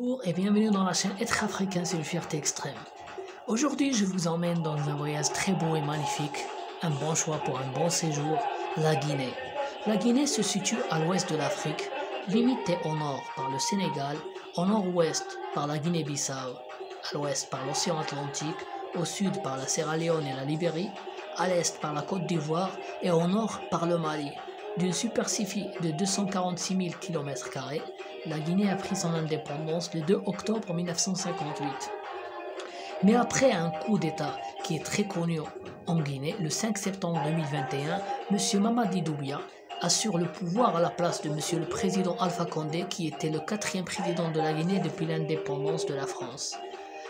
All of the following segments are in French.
Bonjour et bienvenue dans la chaîne Être africain, c'est une fierté extrême. Aujourd'hui, je vous emmène dans un voyage très beau et magnifique, un bon choix pour un bon séjour, la Guinée. La Guinée se situe à l'ouest de l'Afrique, limitée au nord par le Sénégal, au nord-ouest par la Guinée-Bissau, à l'ouest par l'océan Atlantique, au sud par la Sierra Leone et la Libérie, à l'est par la Côte d'Ivoire et au nord par le Mali. D'une superficie de 246 000 km², la Guinée a pris son indépendance le 2 octobre 1958. Mais après un coup d'État qui est très connu en Guinée, le 5 septembre 2021, M. Mamadi Doumbouya assure le pouvoir à la place de M. le président Alpha Condé, qui était le 4e président de la Guinée depuis l'indépendance de la France.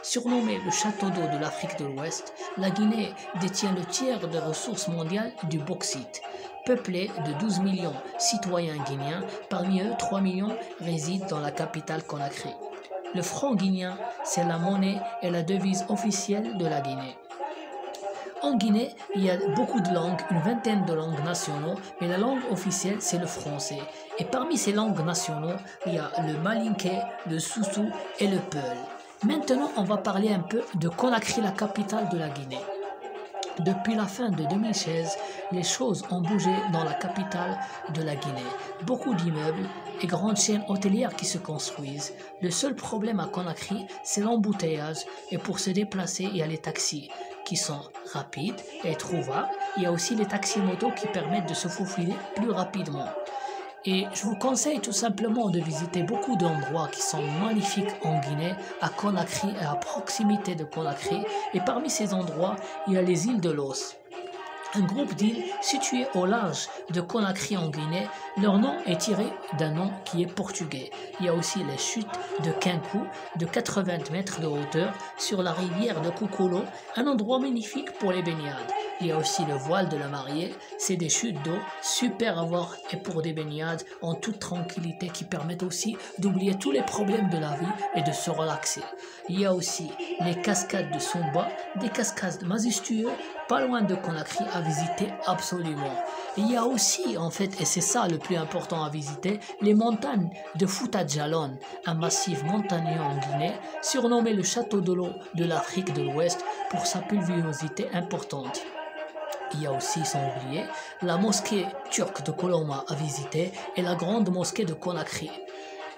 Surnommé le château d'eau de l'Afrique de l'Ouest, la Guinée détient le tiers des ressources mondiales du bauxite. Peuplée de 12 millions de citoyens guinéens, parmi eux 3 millions résident dans la capitale Conakry. Le franc guinéen, c'est la monnaie et la devise officielle de la Guinée. En Guinée, il y a beaucoup de langues, une vingtaine de langues nationaux, mais la langue officielle, c'est le français. Et parmi ces langues nationaux, il y a le malinké, le soussou et le peul. Maintenant, on va parler un peu de Conakry, la capitale de la Guinée. Depuis la fin de 2016, les choses ont bougé dans la capitale de la Guinée. Beaucoup d'immeubles et grandes chaînes hôtelières qui se construisent. Le seul problème à Conakry, c'est l'embouteillage. Et pour se déplacer, il y a les taxis qui sont rapides et trouvables. Il y a aussi les taxis motos qui permettent de se faufiler plus rapidement. Et je vous conseille tout simplement de visiter beaucoup d'endroits qui sont magnifiques en Guinée, à Conakry et à proximité de Conakry. Et parmi ces endroits, il y a les îles de Los. Un groupe d'îles situées au large de Conakry en Guinée. Leur nom est tiré d'un nom qui est portugais. Il y a aussi les chutes de Quinkou de 80 mètres de hauteur sur la rivière de Koukolo, un endroit magnifique pour les baignades. Il y a aussi le voile de la mariée, c'est des chutes d'eau super à voir et pour des baignades en toute tranquillité qui permettent aussi d'oublier tous les problèmes de la vie et de se relaxer. Il y a aussi les cascades de Somba, des cascades majestueuses pas loin de Conakry à visiter absolument. Il y a aussi en fait, et c'est ça le plus important à visiter, les montagnes de Fouta Djallon, un massif montagneux en Guinée, surnommé le château de l'eau de l'Afrique de l'Ouest pour sa pluviosité importante. Il y a aussi, sans oublier, la mosquée turque de Koloma à visiter et la grande mosquée de Conakry.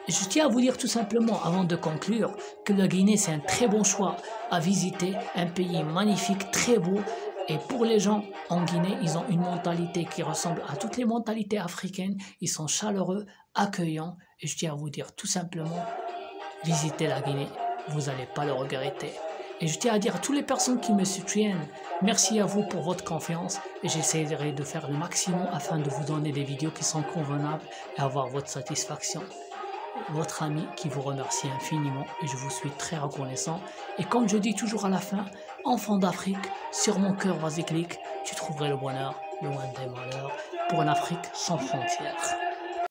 Je tiens à vous dire tout simplement, avant de conclure, que la Guinée c'est un très bon choix à visiter, un pays magnifique, très beau. Et pour les gens en Guinée, ils ont une mentalité qui ressemble à toutes les mentalités africaines. Ils sont chaleureux, accueillants. Et je tiens à vous dire tout simplement, visitez la Guinée, vous n'allez pas le regretter. Et je tiens à dire à toutes les personnes qui me soutiennent, merci à vous pour votre confiance et j'essaierai de faire le maximum afin de vous donner des vidéos qui sont convenables et avoir votre satisfaction. Votre ami qui vous remercie infiniment et je vous suis très reconnaissant. Et comme je dis toujours à la fin, enfant d'Afrique, sur mon cœur vas-y clique, tu trouverais le bonheur, loin des malheurs, pour une Afrique sans frontières.